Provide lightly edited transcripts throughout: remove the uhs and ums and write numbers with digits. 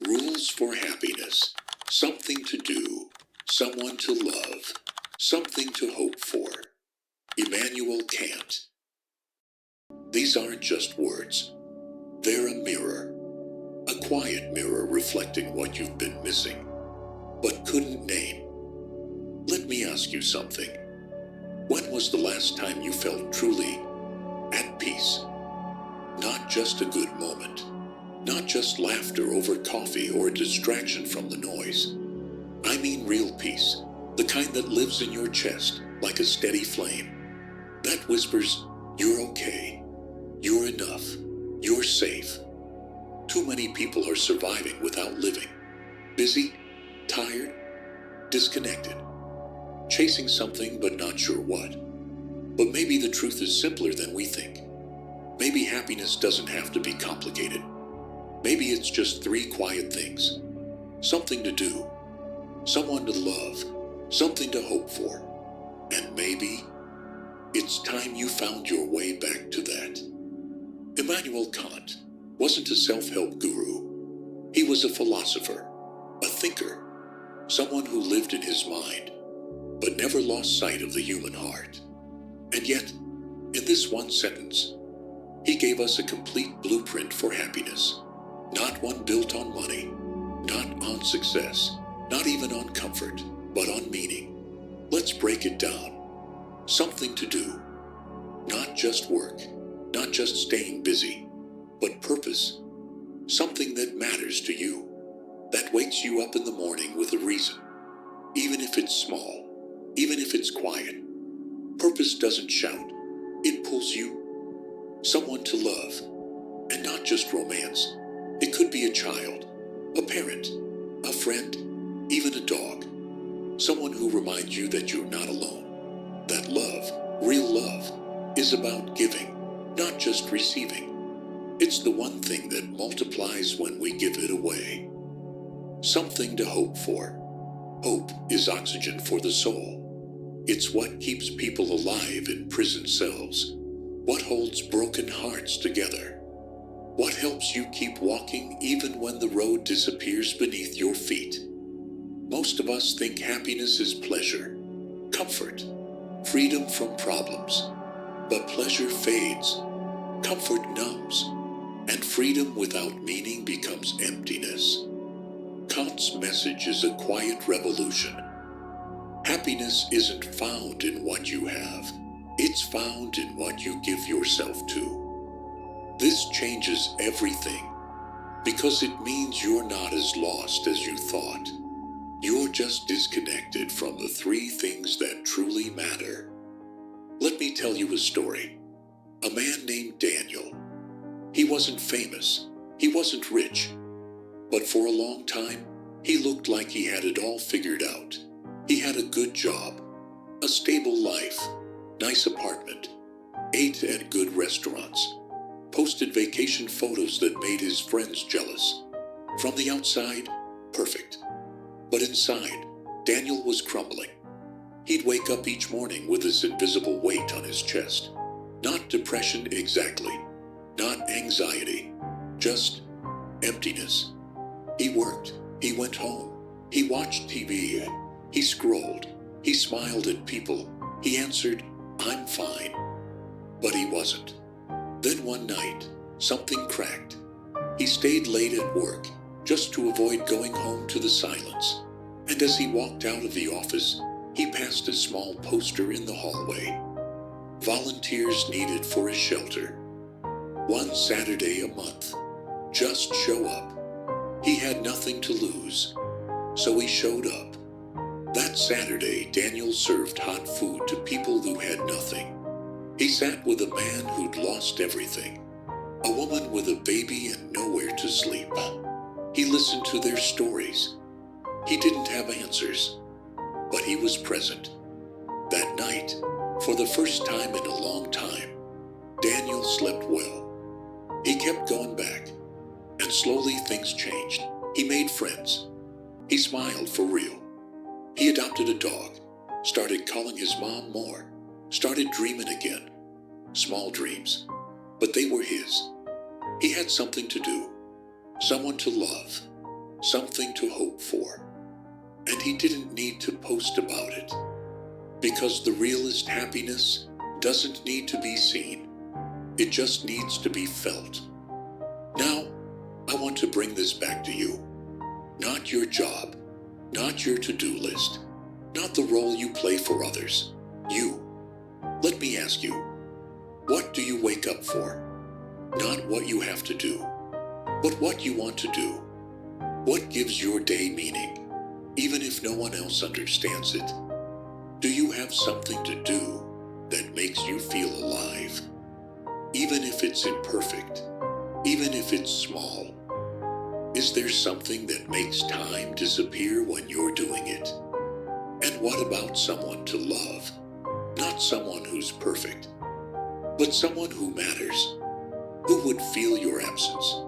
Rules for happiness. Something to do. Someone to love. Something to hope for. Immanuel Kant. These aren't just words. They're a mirror. A quiet mirror reflecting what you've been missing, but couldn't name. Let me ask you something. When was the last time you felt truly at peace? Not just a good moment. Not just laughter over coffee or a distraction from the noise. I mean real peace. The kind that lives in your chest like a steady flame. That whispers, you're okay. You're enough. You're safe. Too many people are surviving without living. Busy, tired, disconnected. Chasing something but not sure what. But maybe the truth is simpler than we think. Maybe happiness doesn't have to be complicated. Maybe it's just 3 quiet things. Something to do. Someone to love. Something to hope for. And maybe it's time you found your way back to that. Immanuel Kant wasn't a self-help guru. He was a philosopher, a thinker, someone who lived in his mind, but never lost sight of the human heart. And yet, in this one sentence, he gave us a complete blueprint for happiness. Not one built on money, not on success, not even on comfort, but on meaning. Let's break it down. Something to do. Not just work, not just staying busy, but purpose. Something that matters to you, that wakes you up in the morning with a reason. Even if it's small, even if it's quiet. Purpose doesn't shout, it pulls you. Someone to love, and not just romance. It could be a child, a parent, a friend, even a dog. Someone who reminds you that you're not alone. That love, real love, is about giving, not just receiving. It's the one thing that multiplies when we give it away. Something to hope for. Hope is oxygen for the soul. It's what keeps people alive in prison cells. What holds broken hearts together. What helps you keep walking even when the road disappears beneath your feet. Most of us think happiness is pleasure, comfort, freedom from problems. But pleasure fades, comfort numbs, and freedom without meaning becomes emptiness. Kant's message is a quiet revolution. Happiness isn't found in what you have. It's found in what you give yourself to. This changes everything, because it means you're not as lost as you thought. You're just disconnected from the 3 things that truly matter. Let me tell you a story. A man named Daniel. He wasn't famous. He wasn't rich. But for a long time, he looked like he had it all figured out. He had a good job, a stable life, nice apartment, ate at good restaurants, posted vacation photos that made his friends jealous. From the outside, perfect. But inside, Daniel was crumbling. He'd wake up each morning with this invisible weight on his chest. Not depression exactly, not anxiety, just emptiness. He worked, he went home, he watched TV, he scrolled, he smiled at people, he answered, I'm fine. But he wasn't. Then one night, something cracked. He stayed late at work, just to avoid going home to the silence. And as he walked out of the office, he passed a small poster in the hallway. Volunteers needed for a shelter. 1 Saturday a month. Just show up. He had nothing to lose, so he showed up. That Saturday, Daniel served hot food to people who had nothing. He sat with a man who'd lost everything, a woman with a baby and nowhere to sleep. He listened to their stories. He didn't have answers, but he was present. That night, for the first time in a long time, Daniel slept well. He kept going back, and slowly things changed. He made friends. He smiled for real. He adopted a dog, started calling his mom more, started dreaming again. Small dreams, but they were his. He had something to do, someone to love, something to hope for. And he didn't need to post about it, because the realest happiness doesn't need to be seen. It just needs to be felt. Now, I want to bring this back to you. Not your job, not your to-do list, not the role you play for others. You. Let me ask you, what do you wake up for? Not what you have to do, but what you want to do. What gives your day meaning, even if no one else understands it? Do you have something to do that makes you feel alive? Even if it's imperfect, even if it's small. Is there something that makes time disappear when you're doing it? And what about someone to love? Not someone who's perfect, but someone who matters, who would feel your absence,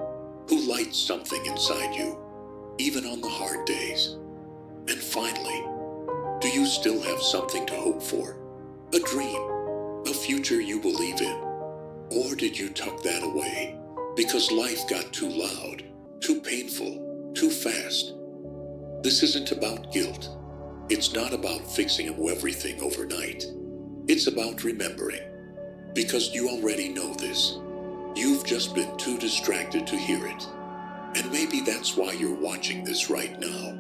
who lights something inside you, even on the hard days. And finally, do you still have something to hope for? A dream, a future you believe in? Or did you tuck that away because life got too loud, too painful, too fast? This isn't about guilt. It's not about fixing everything overnight. It's about remembering, because you already know this. You've just been too distracted to hear it. And maybe that's why you're watching this right now.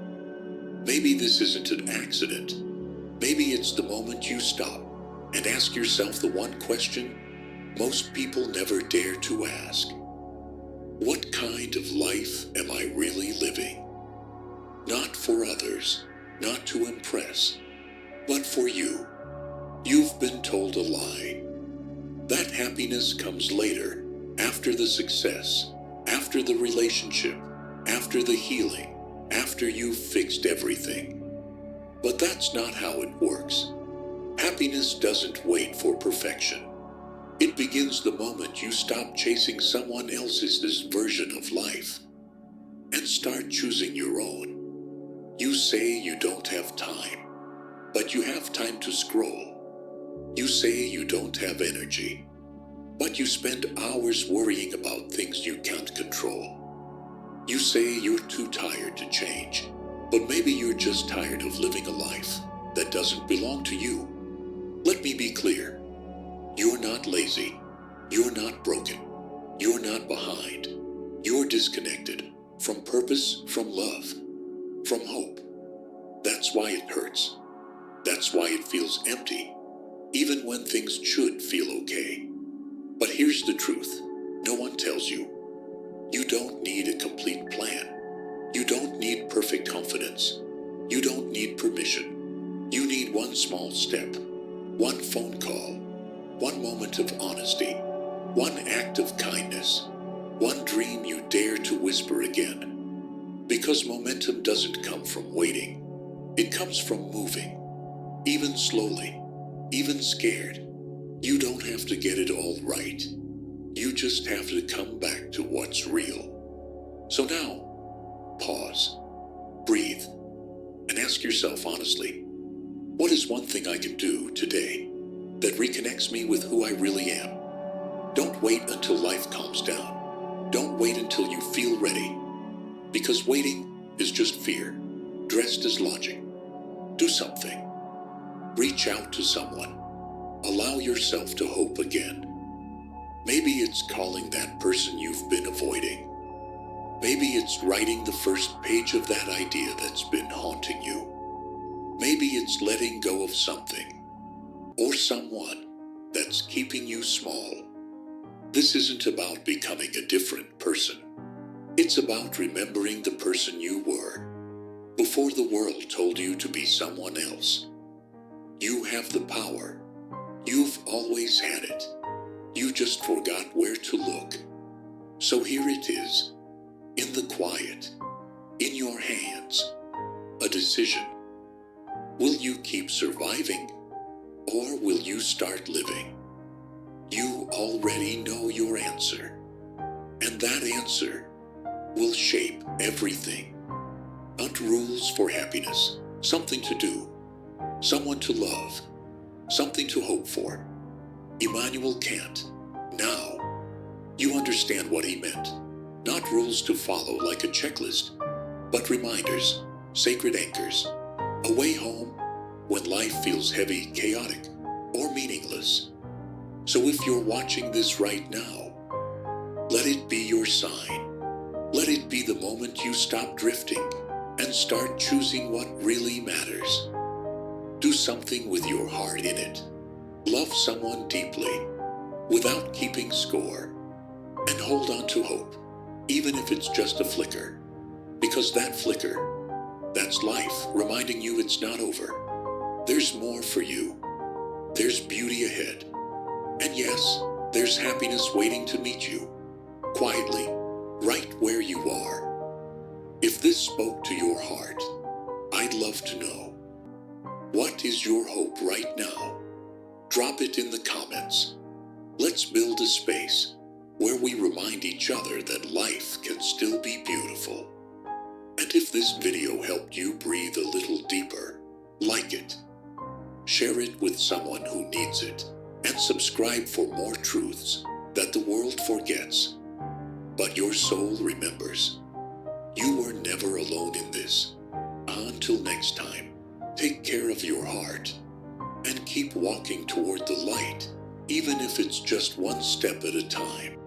Maybe this isn't an accident. Maybe it's the moment you stop and ask yourself the one question most people never dare to ask. What kind of life am I really living? Not for others, not to impress, but for you. You've been told a lie. That happiness comes later, after the success, after the relationship, after the healing, after you've fixed everything. But that's not how it works. Happiness doesn't wait for perfection. It begins the moment you stop chasing someone else's version of life and start choosing your own. You say you don't have time, but you have time to scroll. You say you don't have energy, but you spend hours worrying about things you can't control. You say you're too tired to change, but maybe you're just tired of living a life that doesn't belong to you. Let me be clear. You're not lazy. You're not broken. You're not behind. You're disconnected from purpose, from love, from hope. That's why it hurts. That's why it feels empty, even when things should feel okay. But here's the truth. No one tells you. You don't need a complete plan. You don't need perfect confidence. You don't need permission. You need one small step, one phone call, one moment of honesty, one act of kindness, one dream you dare to whisper again. Because momentum doesn't come from waiting. It comes from moving, even slowly, even scared. You don't have to get it all right. You just have to come back to what's real. So now, pause, breathe, and ask yourself honestly, what is one thing I can do today that reconnects me with who I really am? Don't wait until life calms down. Don't wait until you feel ready, because waiting is just fear, dressed as logic. Do something. Reach out to someone. Allow yourself to hope again. Maybe it's calling that person you've been avoiding. Maybe it's writing the first page of that idea that's been haunting you. Maybe it's letting go of something or someone that's keeping you small. This isn't about becoming a different person. It's about remembering the person you were before the world told you to be someone else. You have the power. You've always had it. You just forgot where to look. So here it is, in the quiet, in your hands, a decision. Will you keep surviving, or will you start living? You already know your answer, and that answer will shape everything. Hunt rules for happiness, something to do, someone to love, something to hope for. Immanuel Kant. Now, you understand what he meant. Not rules to follow like a checklist, but reminders, sacred anchors, a way home when life feels heavy, chaotic, or meaningless. So if you're watching this right now, let it be your sign. Let it be the moment you stop drifting and start choosing what really matters. Do something with your heart in it. Love someone deeply, without keeping score, and hold on to hope, even if it's just a flicker. Because that flicker, that's life reminding you it's not over. There's more for you. There's beauty ahead. And yes, there's happiness waiting to meet you, quietly, right where you are. If this spoke to your heart, I'd love to know. What is your hope right now? Drop it in the comments. Let's build a space where we remind each other that life can still be beautiful. And if this video helped you breathe a little deeper, like it, share it with someone who needs it, and subscribe for more truths that the world forgets, but your soul remembers. You were never alone in this. Until next time, take care of your heart and keep walking toward the light, even if it's just one step at a time.